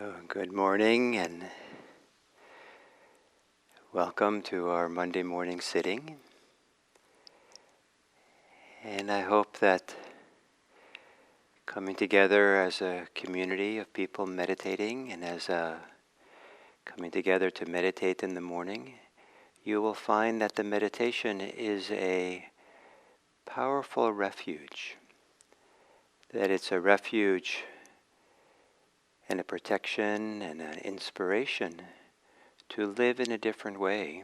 So, good morning and welcome to our Monday morning sitting. And I hope that coming together as a community of people meditating and coming together to meditate in the morning, you will find that the meditation is a powerful refuge, that it's a refuge and a protection and an inspiration to live in a different way.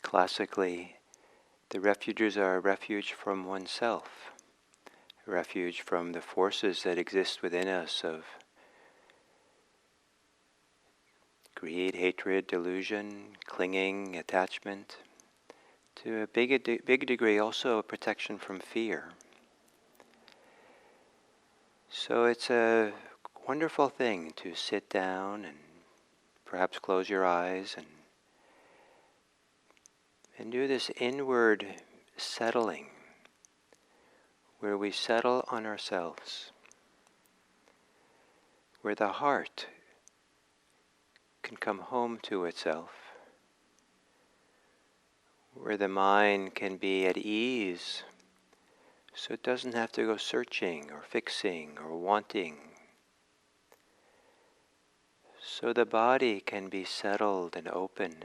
Classically, the refuges are a refuge from oneself, a refuge from the forces that exist within us of greed, hatred, delusion, clinging, attachment. To a big degree, also a protection from fear. So it's a wonderful thing to sit down and perhaps close your eyes and do this inward settling, where we settle on ourselves, where the heart can come home to itself, where the mind can be at ease, so it doesn't have to go searching or fixing or wanting. So the body can be settled and open,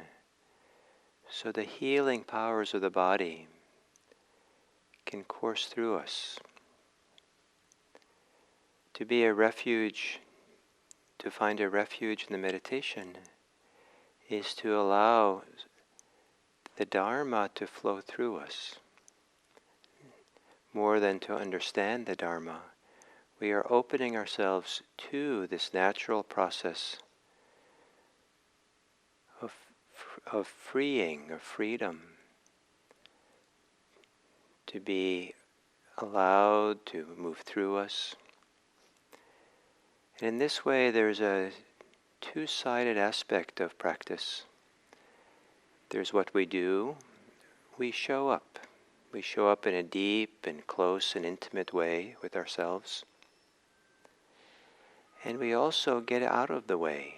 so the healing powers of the body can course through us. To be a refuge, to find a refuge in the meditation, is to allow the Dharma to flow through us. More than to understand the Dharma, we are opening ourselves to this natural process of freeing, of freedom, to be allowed to move through us. And in this way, there's a two-sided aspect of practice. There's what we do. We show up. We show up in a deep and close and intimate way with ourselves. And we also get out of the way.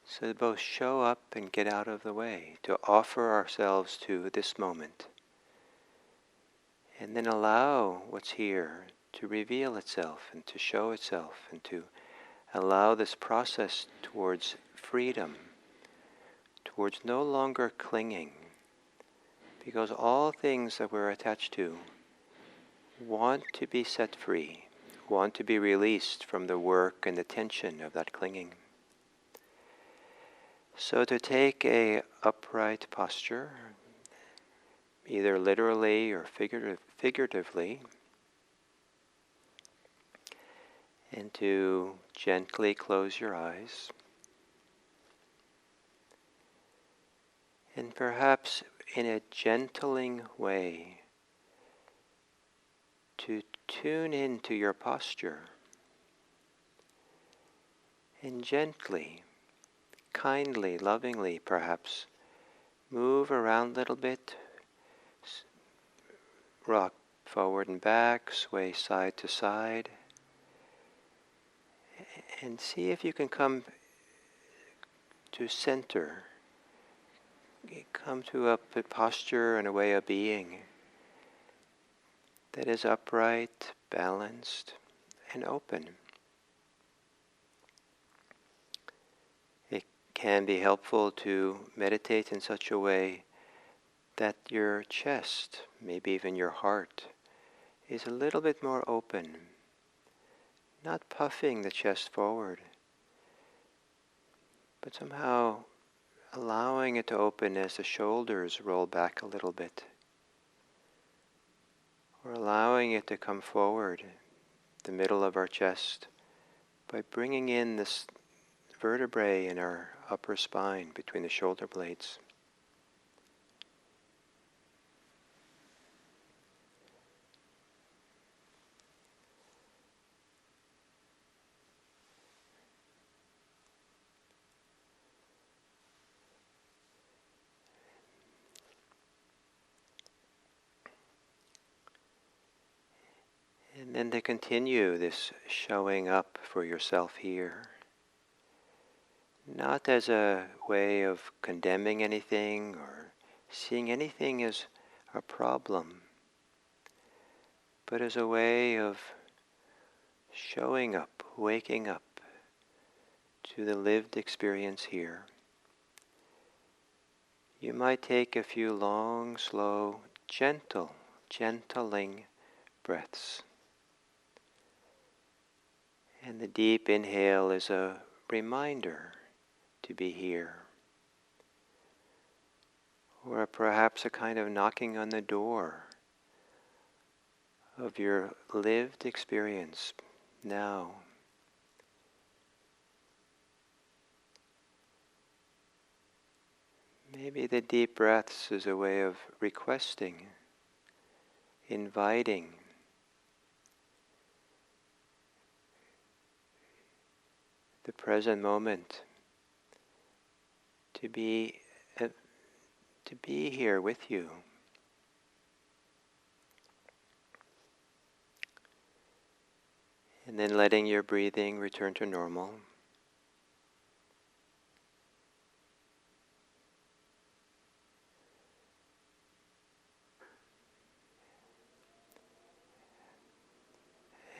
So both show up and get out of the way, to offer ourselves to this moment. And then allow what's here to reveal itself and to show itself and to allow this process towards freedom, towards no longer clinging. Because all things that we're attached to want to be set free, want to be released from the work and the tension of that clinging. So to take a upright posture, either literally or figuratively, and to gently close your eyes, and perhaps in a gentling way to tune into your posture, and gently, kindly, lovingly perhaps, move around a little bit, rock forward and back, sway side to side, and see if you can come to center, come to a posture and a way of being that is upright, balanced, and open. It can be helpful to meditate in such a way that your chest, maybe even your heart, is a little bit more open, not puffing the chest forward, but somehow allowing it to open as the shoulders roll back a little bit, or allowing it to come forward, the middle of our chest, by bringing in this vertebrae in our upper spine between the shoulder blades. And And then to continue this showing up for yourself here, not as a way of condemning anything or seeing anything as a problem, but as a way of showing up, waking up to the lived experience here. You might take a few long, slow, gentling breaths. And the deep inhale is a reminder to be here. Or perhaps a kind of knocking on the door of your lived experience now. Maybe the deep breaths is a way of requesting, inviting the present moment to be here with you. And then letting your breathing return to normal.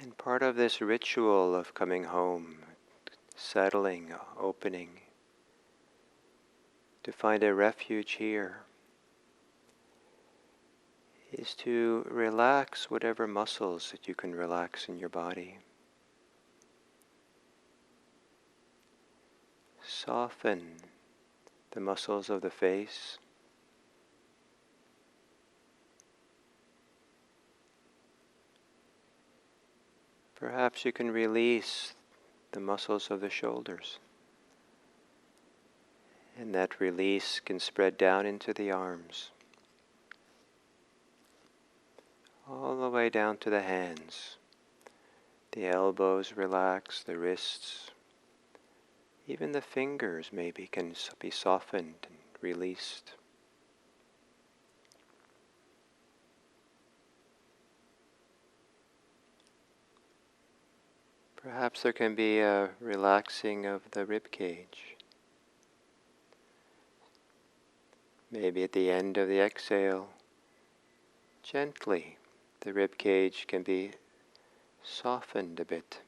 And part of this ritual of coming home, settling, opening, to find a refuge here, is to relax whatever muscles that you can relax in your body. Soften the muscles of the face. Perhaps you can release the muscles of the shoulders. And that release can spread down into the arms, all the way down to the hands. The elbows relax, the wrists, even the fingers maybe can be softened and released. Perhaps there can be a relaxing of the rib cage. Maybe at the end of the exhale, gently, the rib cage can be softened a bit.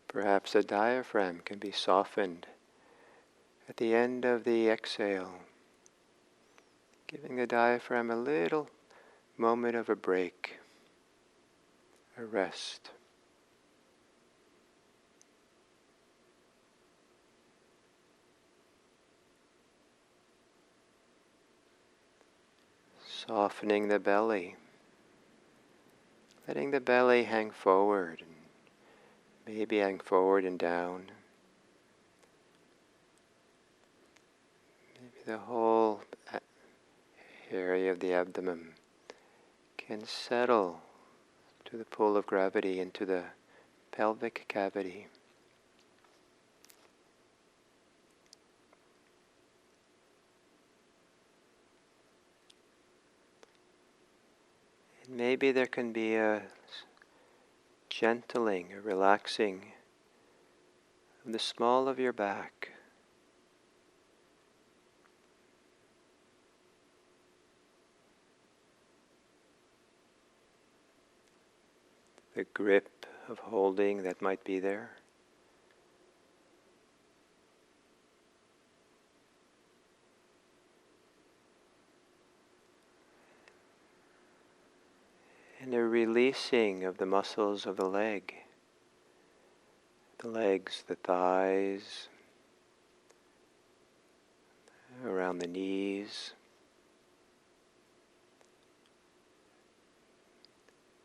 Perhaps the diaphragm can be softened at the end of the exhale, giving the diaphragm a little moment of a break, a rest. Softening the belly, letting the belly hang forward, and maybe hang forward and down. Maybe the whole area of the abdomen can settle to the pull of gravity into the pelvic cavity. And maybe there can be a gentling, a relaxing of the small of your back. The grip of holding that might be there. And a releasing of the muscles of the leg. The legs, the thighs, around the knees,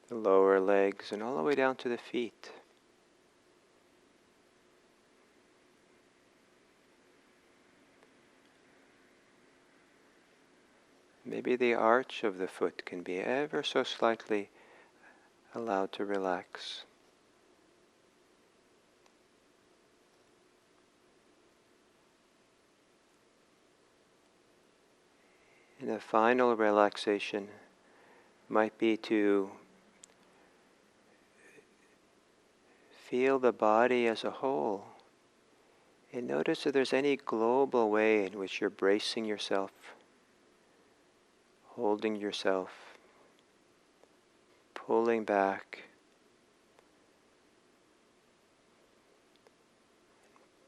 the lower legs, and all the way down to the feet. Maybe the arch of the foot can be ever so slightly allowed to relax. And the final relaxation might be to feel the body as a whole and notice if there's any global way in which you're bracing yourself, holding yourself, pulling back.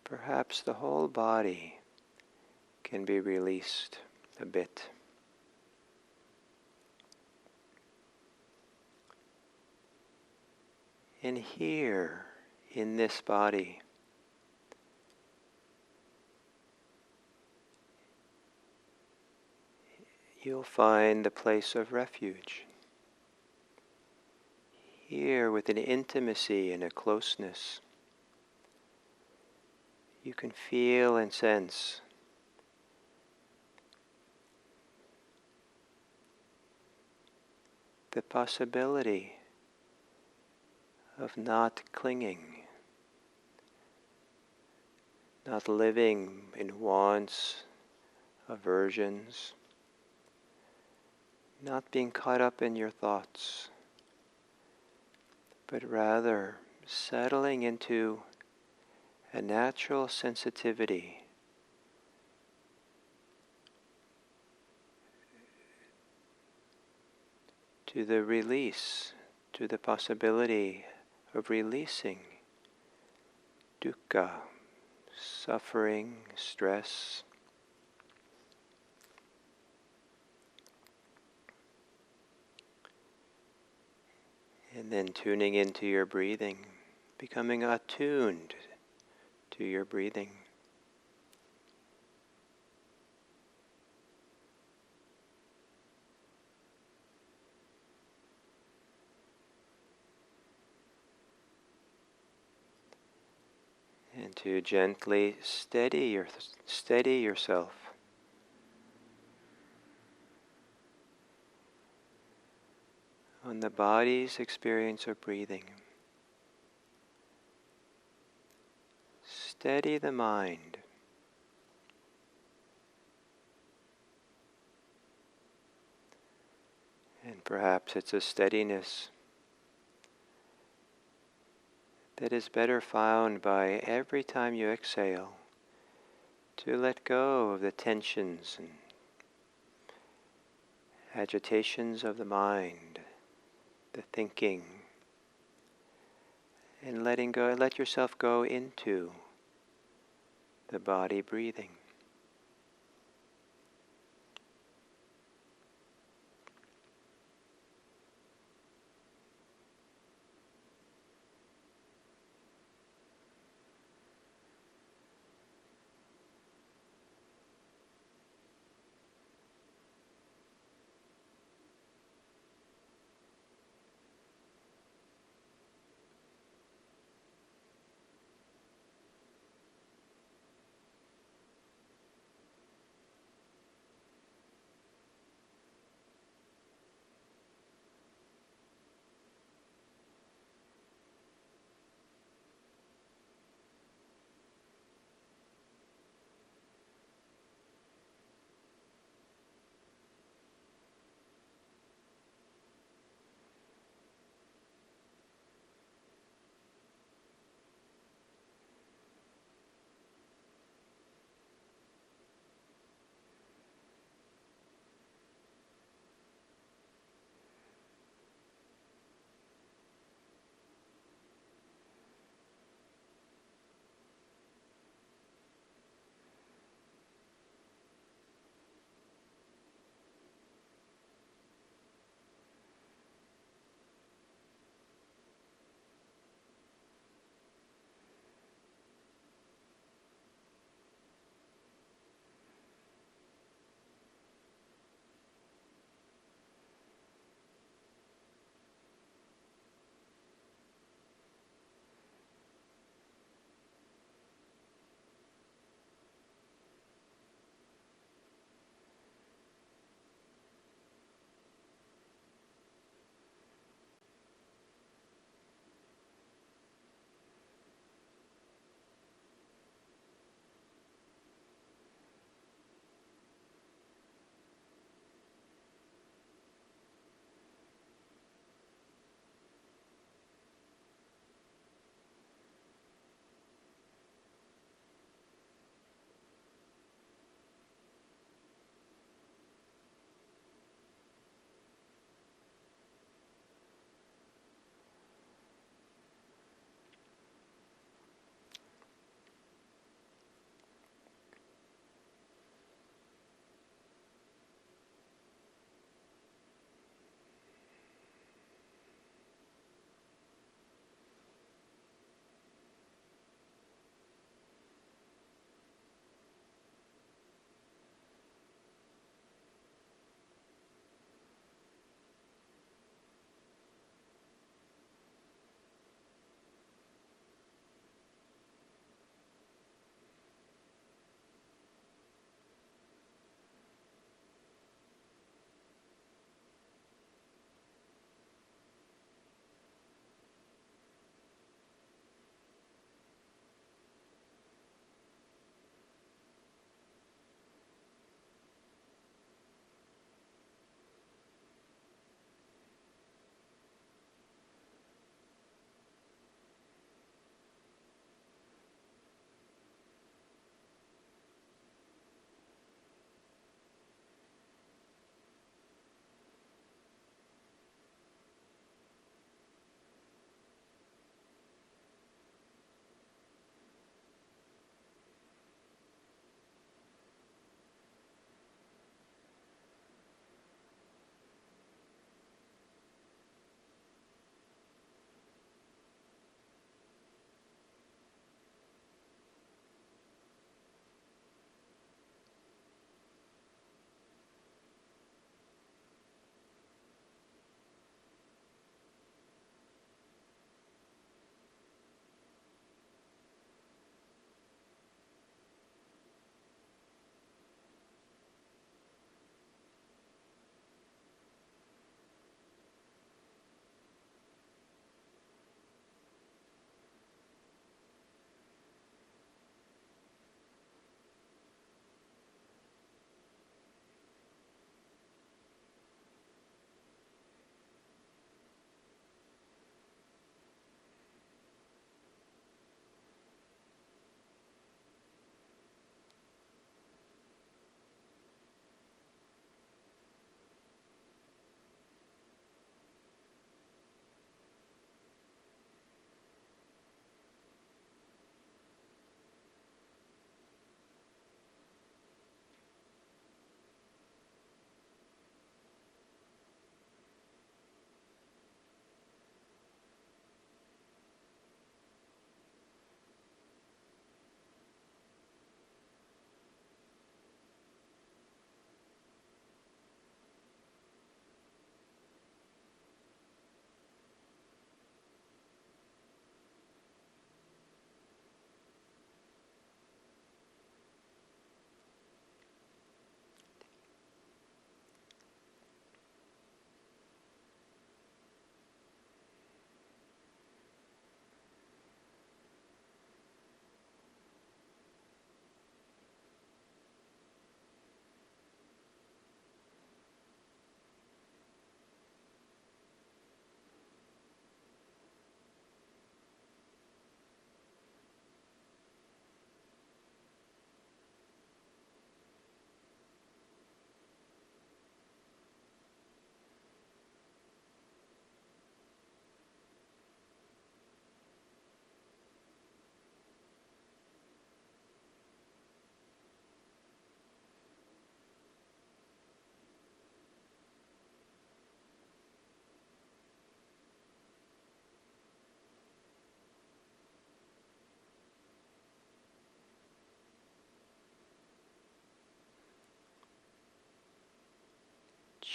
Perhaps the whole body can be released a bit. And here, in this body, you'll find the place of refuge. Here, with an intimacy and a closeness, you can feel and sense the possibility of not clinging, not living in wants, aversions, not being caught up in your thoughts, but rather settling into a natural sensitivity to the release, to the possibility of releasing dukkha, suffering, stress. And then tuning into your breathing, becoming attuned to your breathing. And to gently steady yourself on the body's experience of breathing. Steady the mind. And perhaps it's a steadiness that is better found by every time you exhale to let go of the tensions and agitations of the mind, the thinking, and let yourself go into the body breathing.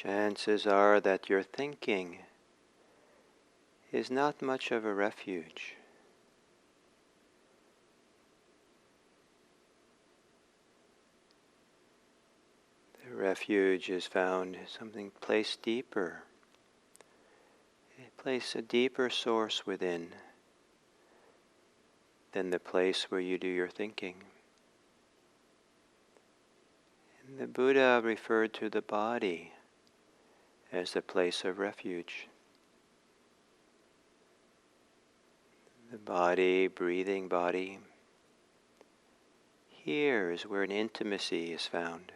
chances are that your thinking is not much of a refuge. The refuge is found in something placed deeper, a deeper source within than the place where you do your thinking. And the Buddha referred to the body as the place of refuge. The body, breathing body, here is where an intimacy is found.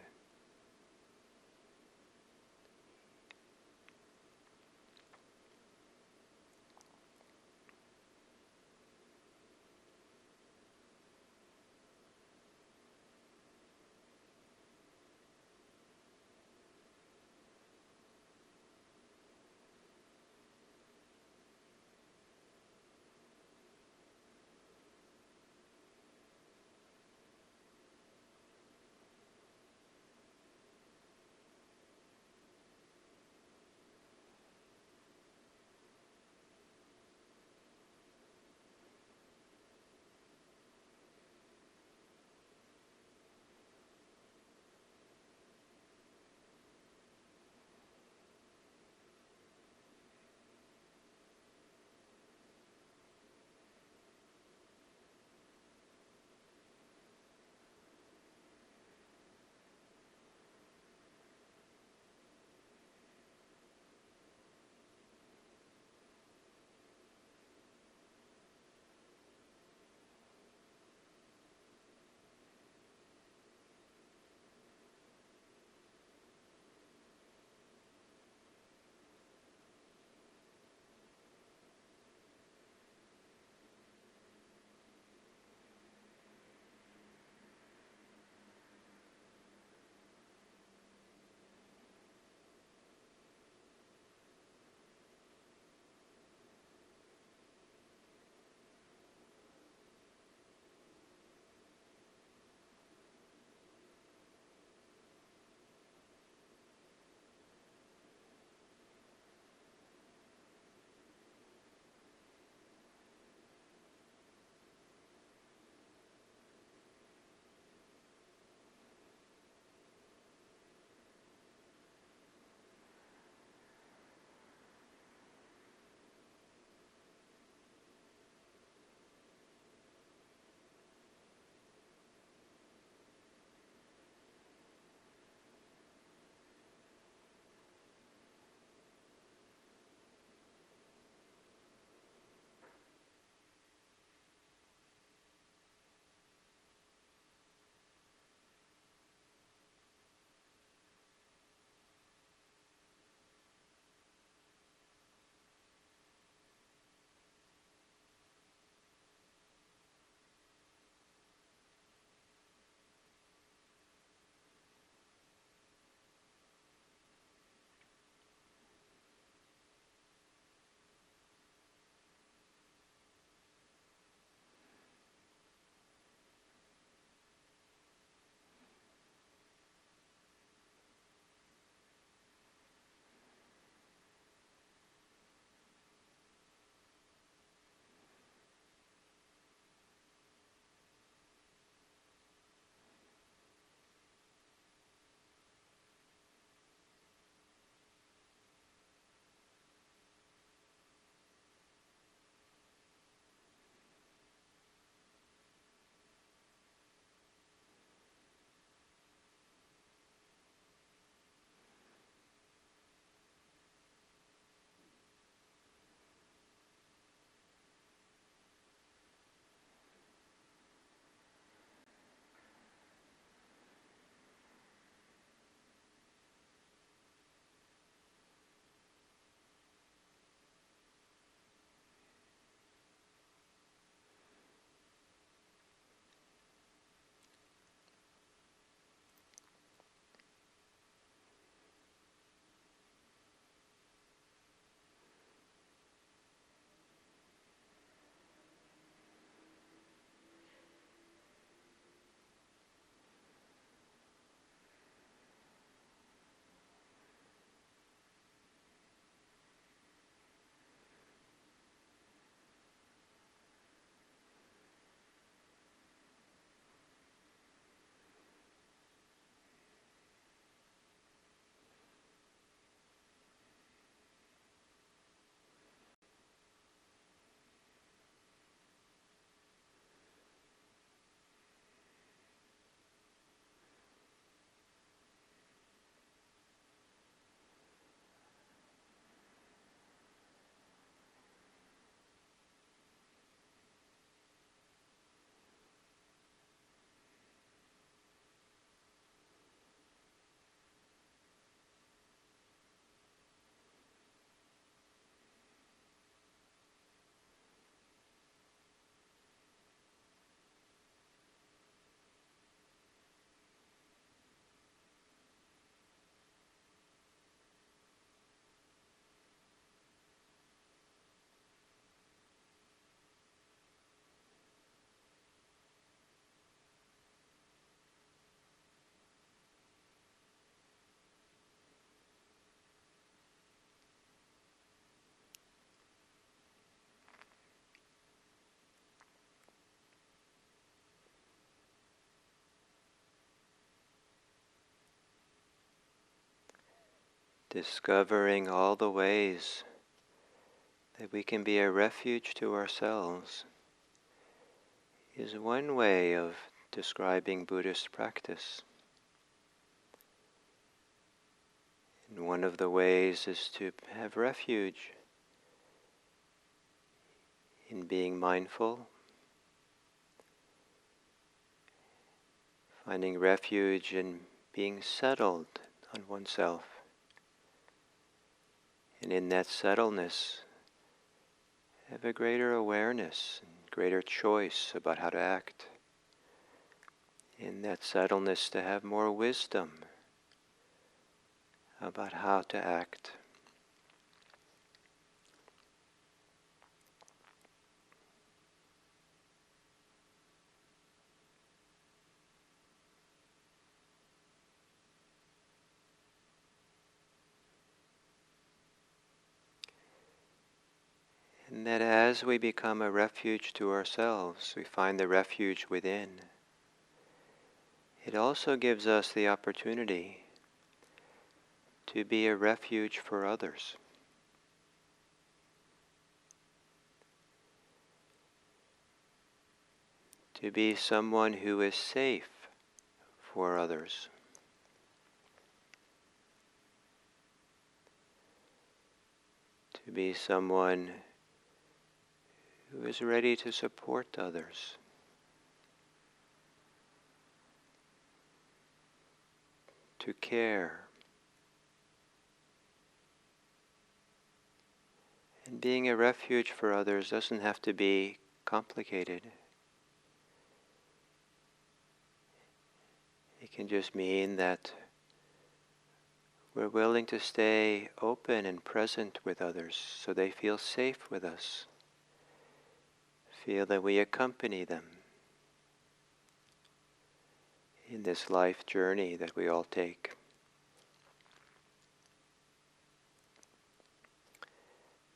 discovering all the ways that we can be a refuge to ourselves is one way of describing Buddhist practice. And one of the ways is to have refuge in being mindful, finding refuge in being settled on oneself. And in that settledness, have a greater awareness and greater choice about how to act. In that settledness, to have more wisdom about how to act. And that as we become a refuge to ourselves, we find the refuge within. It also gives us the opportunity to be a refuge for others. To be someone who is safe for others. To be someone who is ready to support others. To care. And being a refuge for others doesn't have to be complicated. It can just mean that we're willing to stay open and present with others so they feel safe with us. Feel that we accompany them in this life journey that we all take.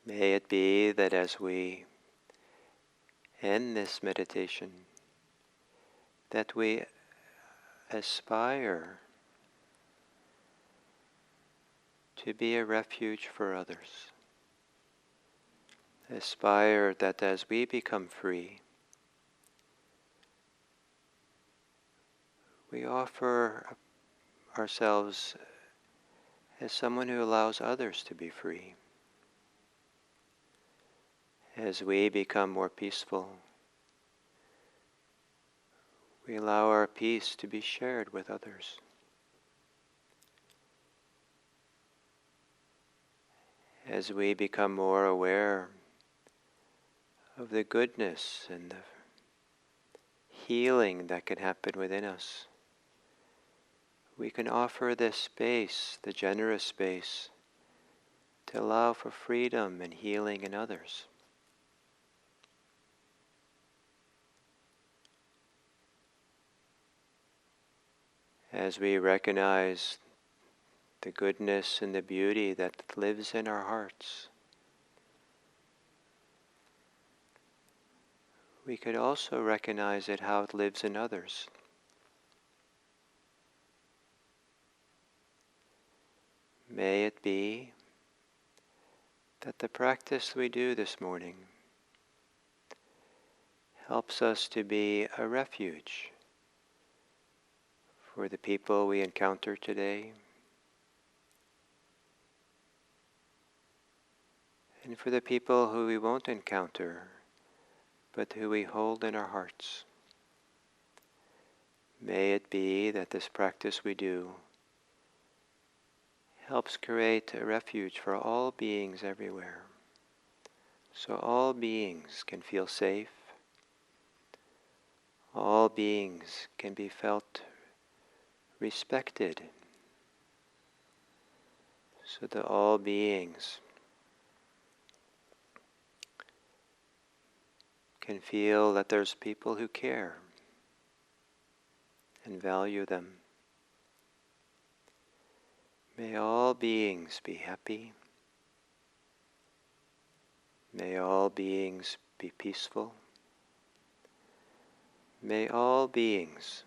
May it be that as we end this meditation, that we aspire to be a refuge for others. Aspire that as we become free, we offer ourselves as someone who allows others to be free. As we become more peaceful, we allow our peace to be shared with others. As we become more aware of the goodness and the healing that can happen within us, we can offer this space, the generous space, to allow for freedom and healing in others. As we recognize the goodness and the beauty that lives in our hearts, we could also recognize it how it lives in others. May it be that the practice we do this morning helps us to be a refuge for the people we encounter today, and for the people who we won't encounter, but who we hold in our hearts. May it be that this practice we do helps create a refuge for all beings everywhere, so all beings can feel safe, all beings can be felt respected, so that all beings can feel that there's people who care and value them. May all beings be happy. May all beings be peaceful. May all beings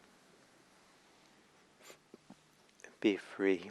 be free.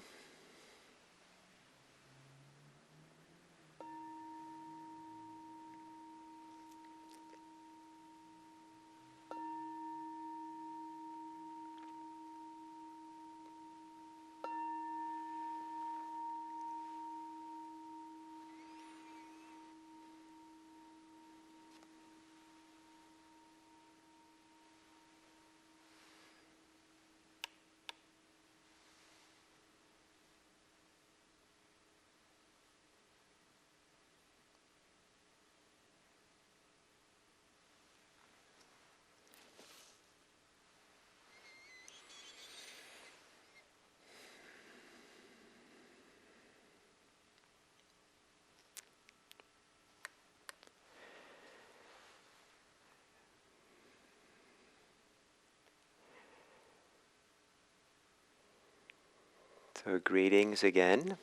So greetings again.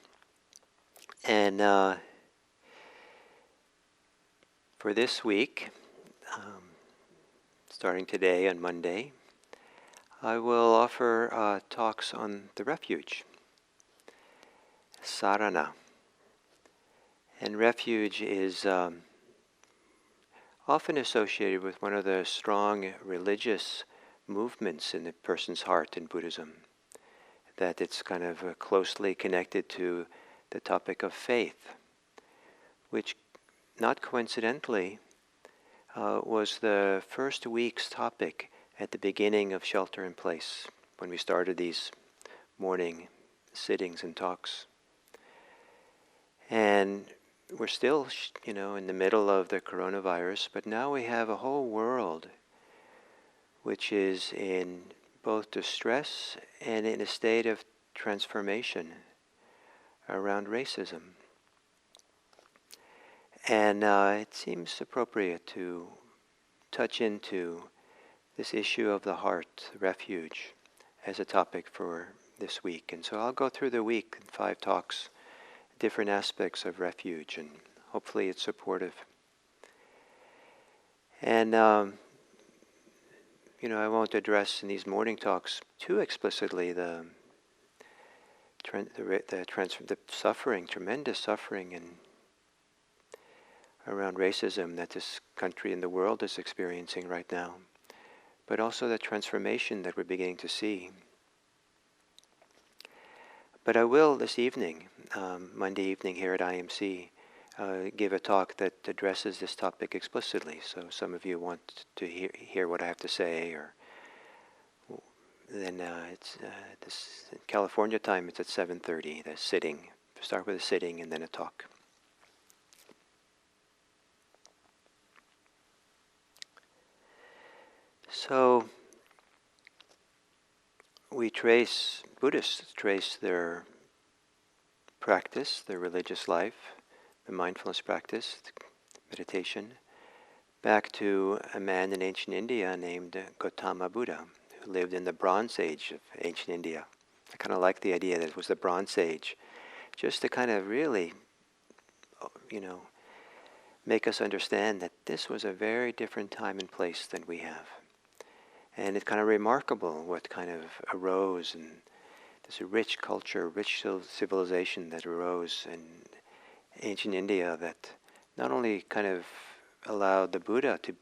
And for this week, starting today on Monday, I will offer talks on the refuge, sarana. And refuge is often associated with one of the strong religious movements in a person's heart in Buddhism, that it's kind of closely connected to the topic of faith, which not coincidentally was the first week's topic at the beginning of Shelter in Place, when we started these morning sittings and talks. And we're still, in the middle of the coronavirus, but now we have a whole world which is in both distress and in a state of transformation around racism. And it seems appropriate to touch into this issue of the heart, refuge, as a topic for this week. And so I'll go through the week in 5 talks, different aspects of refuge, and hopefully it's supportive. And, I won't address in these morning talks too explicitly the suffering, tremendous suffering around racism that this country and the world is experiencing right now, but also the transformation that we're beginning to see. But I will this evening, Monday evening here at IMC, give a talk that addresses this topic explicitly. So some of you want to hear what I have to say, or then it's this California time. It's at 7:30. The sitting. Start with a sitting and then a talk. So Buddhists trace their practice, their religious life, the mindfulness practice, meditation, back to a man in ancient India named Gautama Buddha, who lived in the Bronze Age of ancient India. I kind of like the idea that it was the Bronze Age, just to kind of really, make us understand that this was a very different time and place than we have. And it's kind of remarkable what kind of arose, and this rich culture, rich civilization that arose in ancient India that not only kind of allowed the Buddha to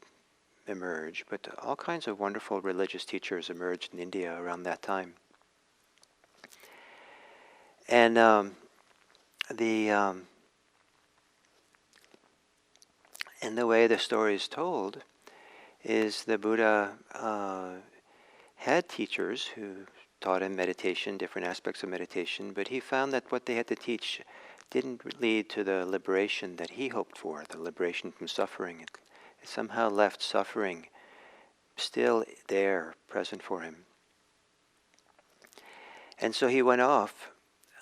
emerge, but all kinds of wonderful religious teachers emerged in India around that time. And the way the story is told is the Buddha had teachers who taught him meditation, different aspects of meditation, but he found that what they had to teach didn't lead to the liberation that he hoped for, the liberation from suffering. It somehow left suffering still there, present for him. And so he went off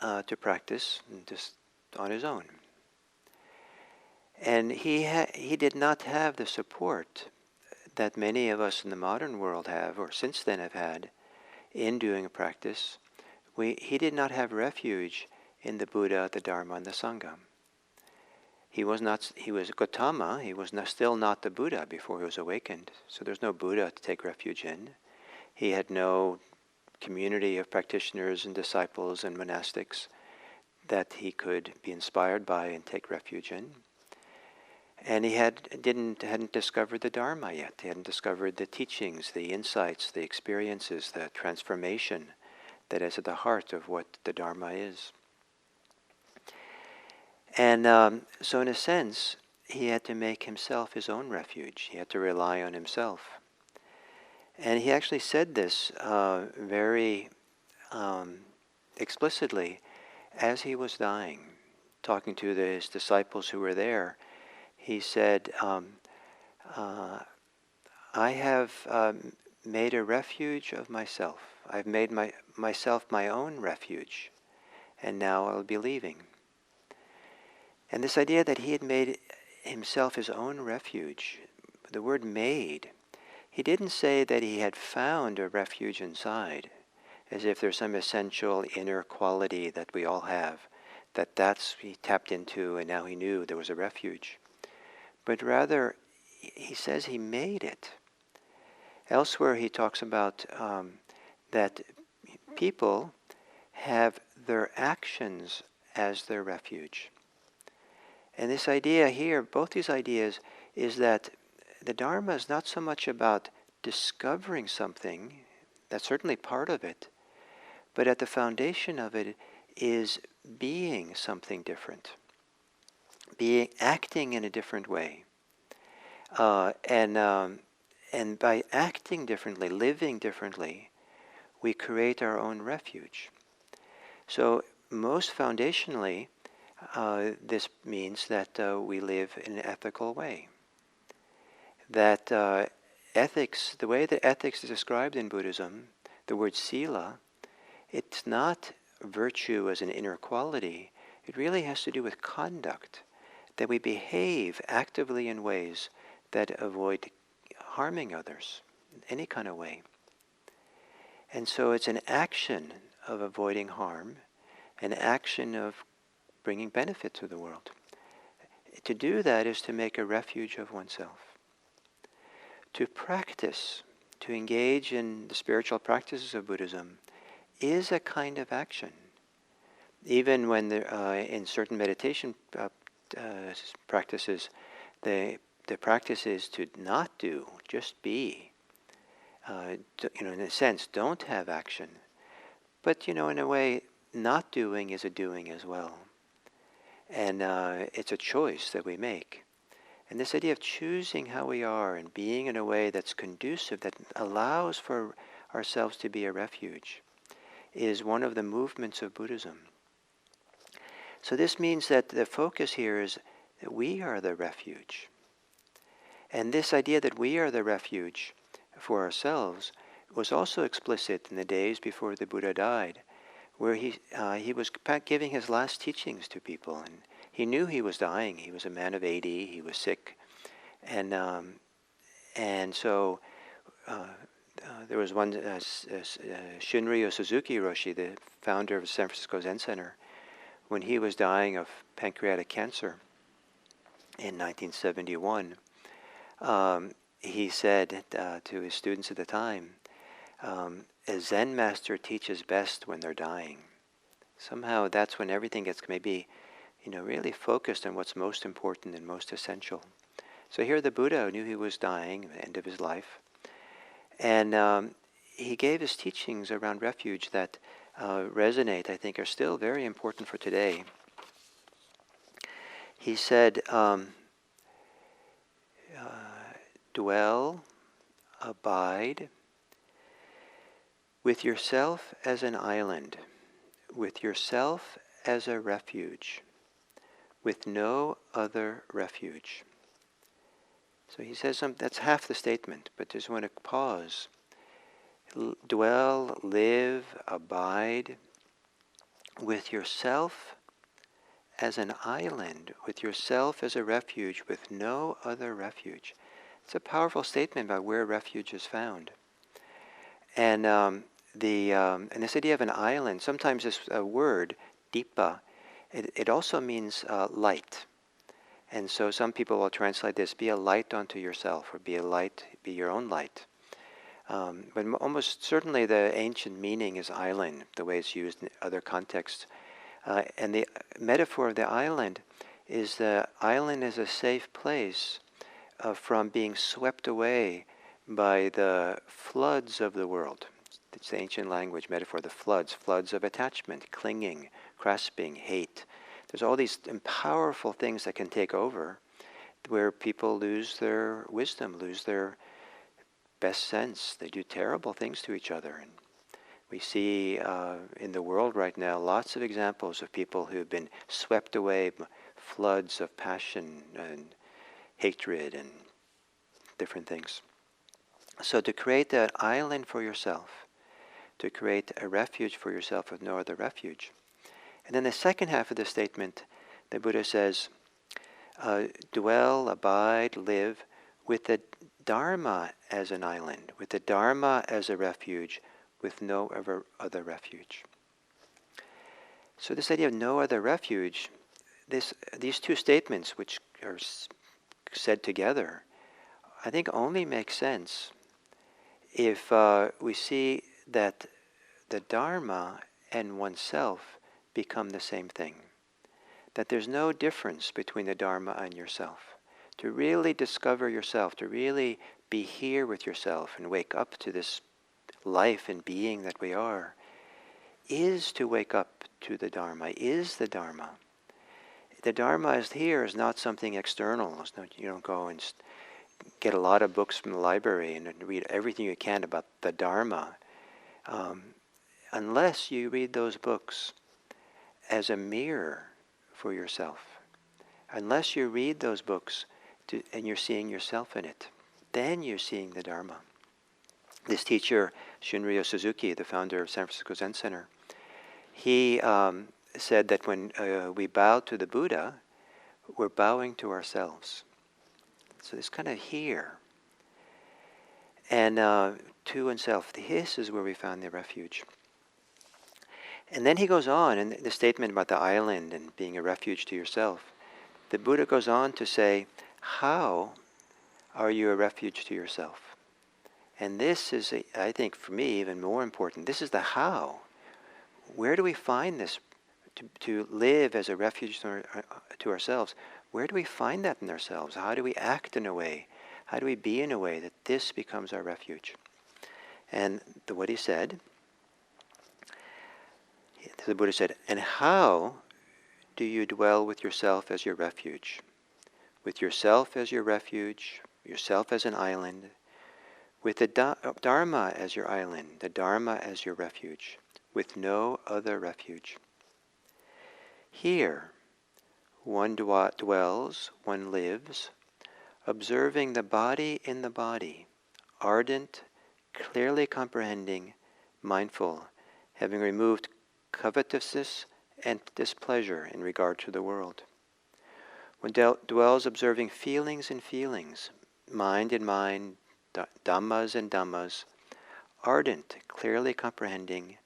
to practice just on his own. And he did not have the support that many of us in the modern world have, or since then have had, in doing a practice. He did not have refuge in the Buddha, the Dharma, and the Sangha. He was Gautama, he was still not the Buddha before he was awakened, so there's no Buddha to take refuge in. He had no community of practitioners and disciples and monastics that he could be inspired by and take refuge in. And he hadn't discovered the Dharma yet. He hadn't discovered the teachings, the insights, the experiences, the transformation that is at the heart of what the Dharma is. And so in a sense, he had to make himself his own refuge. He had to rely on himself. And he actually said this very explicitly as he was dying, talking to his disciples who were there. He said, I have made a refuge of myself. I've made myself my own refuge, and now I'll be leaving. And this idea that he had made himself his own refuge, the word made, he didn't say that he had found a refuge inside. as if there's some essential inner quality that we all have, that's he tapped into and now he knew there was a refuge. But rather, he says he made it. Elsewhere he talks about that people have their actions as their refuge. And this idea here, both these ideas, is that the Dharma is not so much about discovering something, that's certainly part of it, but at the foundation of it is being something different, acting in a different way. And by acting differently, living differently, we create our own refuge. So most foundationally, this means that we live in an ethical way. That ethics, the way that ethics is described in Buddhism, the word sila, it's not virtue as an inner quality. It really has to do with conduct, that we behave actively in ways that avoid harming others in any kind of way. And so it's an action of avoiding harm, an action of bringing benefit to the world. To do that is to make a refuge of oneself. To practice, to engage in the spiritual practices of Buddhism, is a kind of action. Even when in certain meditation practices, the practice is to not do, just be. In a sense, don't have action. But, in a way, not doing is a doing as well. And it's a choice that we make. And this idea of choosing how we are and being in a way that's conducive, that allows for ourselves to be a refuge, is one of the movements of Buddhism. So this means that the focus here is that we are the refuge. And this idea that we are the refuge for ourselves was also explicit in the days before the Buddha died, where he was giving his last teachings to people, and he knew he was dying. He was a man of 80. He was sick, and so there was one Shunryu Suzuki Roshi, the founder of the San Francisco Zen Center, when he was dying of pancreatic cancer in 1971. He said to his students at the time, a Zen master teaches best when they're dying. Somehow that's when everything gets maybe, really focused on what's most important and most essential. So here the Buddha knew he was dying, the end of his life, and he gave his teachings around refuge that resonate, I think, are still very important for today. He said, dwell, abide, with yourself as an island, with yourself as a refuge, with no other refuge. So he says that's half the statement, but just want to pause. Dwell, live, abide, with yourself as an island, with yourself as a refuge, with no other refuge. It's a powerful statement about where refuge is found. And and this idea of an island, sometimes this word, dipa, it also means light. And so some people will translate this, be a light unto yourself, or be your own light. But almost certainly the ancient meaning is island, the way it's used in other contexts. And the metaphor of the island is a safe place from being swept away by the floods of the world. It's the ancient language metaphor, the floods of attachment, clinging, grasping, hate. There's all these powerful things that can take over, where people lose their wisdom, lose their best sense. They do terrible things to each other. And we see in the world right now lots of examples of people who've been swept away by floods of passion and hatred and different things. So to create that island for yourself, to create a refuge for yourself with no other refuge. And then the second half of the statement, the Buddha says, dwell, abide, live with the Dharma as an island, with the Dharma as a refuge, with no other refuge. So this idea of no other refuge, these two statements, which are said together, I think only make sense if we see that the Dharma and oneself become the same thing. That there's no difference between the Dharma and yourself. To really discover yourself, to really be here with yourself and wake up to this life and being that we are, is to wake up to the Dharma, is the Dharma. The Dharma is here is not something external. It's not, you don't go and get a lot of books from the library and read everything you can about the Dharma. Unless you read those books as a mirror for yourself. Unless you read those books and you're seeing yourself in it, then you're seeing the Dharma. This teacher, Shunryu Suzuki, the founder of San Francisco Zen Center, he said that when we bow to the Buddha, we're bowing to ourselves. So it's kind of here. And to oneself, this is where we found the refuge. And then he goes on, in the statement about the island and being a refuge to yourself, the Buddha goes on to say, how are you a refuge to yourself? And this is, I think, for me, even more important. This is the how. Where do we find this to live as a refuge to ourselves? Where do we find that in ourselves? How do we act in a way? How do we be in a way that this becomes our refuge? And what he said, the Buddha said, and how do you dwell with yourself as your refuge? With yourself as your refuge, yourself as an island, with the Dharma as your island, the Dharma as your refuge, with no other refuge. Here, one dwells, one lives, observing the body in the body, ardent, clearly comprehending, mindful, having removed covetousness and displeasure in regard to the world. One dwells observing feelings and feelings, mind in mind, dhammas and dhammas, ardent, clearly comprehending,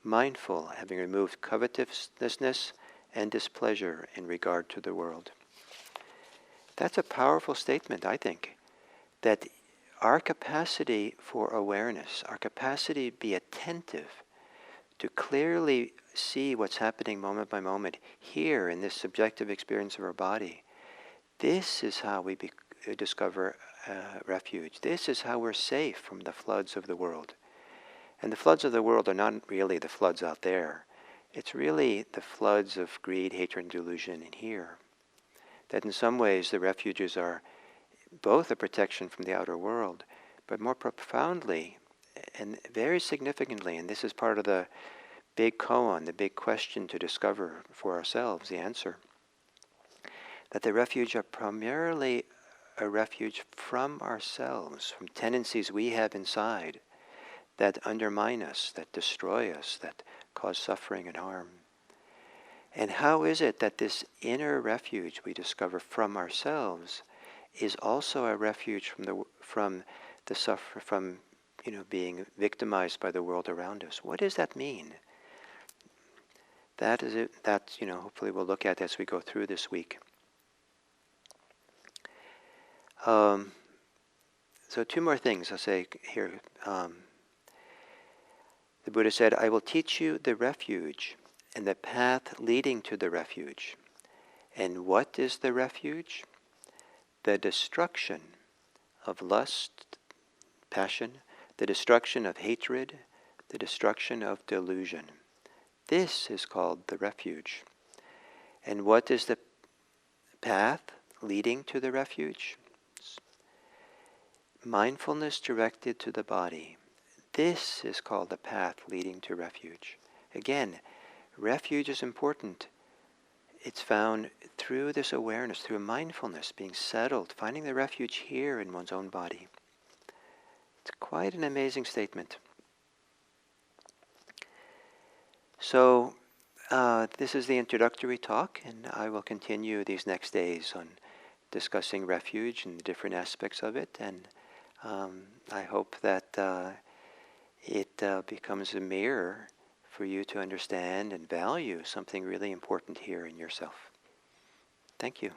mindful, having removed covetousness and displeasure in regard to the world. That's a powerful statement, I think, that our capacity for awareness, our capacity to be attentive, to clearly see what's happening moment by moment here in this subjective experience of our body, this is how we discover refuge. This is how we're safe from the floods of the world. And the floods of the world are not really the floods out there. It's really the floods of greed, hatred, and delusion in here. That in some ways the refuges are both a protection from the outer world, but more profoundly and very significantly, and this is part of the big koan, the big question to discover for ourselves, the answer, that the refuge are primarily a refuge from ourselves, from tendencies we have inside that undermine us, that destroy us, that cause suffering and harm. And how is it that this inner refuge we discover from ourselves is also a refuge from being victimized by the world around us? What does that mean? That is it. That hopefully we'll look at as we go through this week. So two more things I'll say here. The Buddha said, I will teach you the refuge and the path leading to the refuge. And what is the refuge? The destruction of lust, passion, the destruction of hatred, the destruction of delusion. This is called the refuge. And what is the path leading to the refuge? Mindfulness directed to the body. This is called the path leading to refuge. Again, refuge is important. It's found through this awareness, through mindfulness, being settled, finding the refuge here in one's own body. It's quite an amazing statement. So, this is the introductory talk, and I will continue these next days on discussing refuge and the different aspects of it, and I hope that it becomes a mirror for you to understand and value something really important here in yourself. Thank you.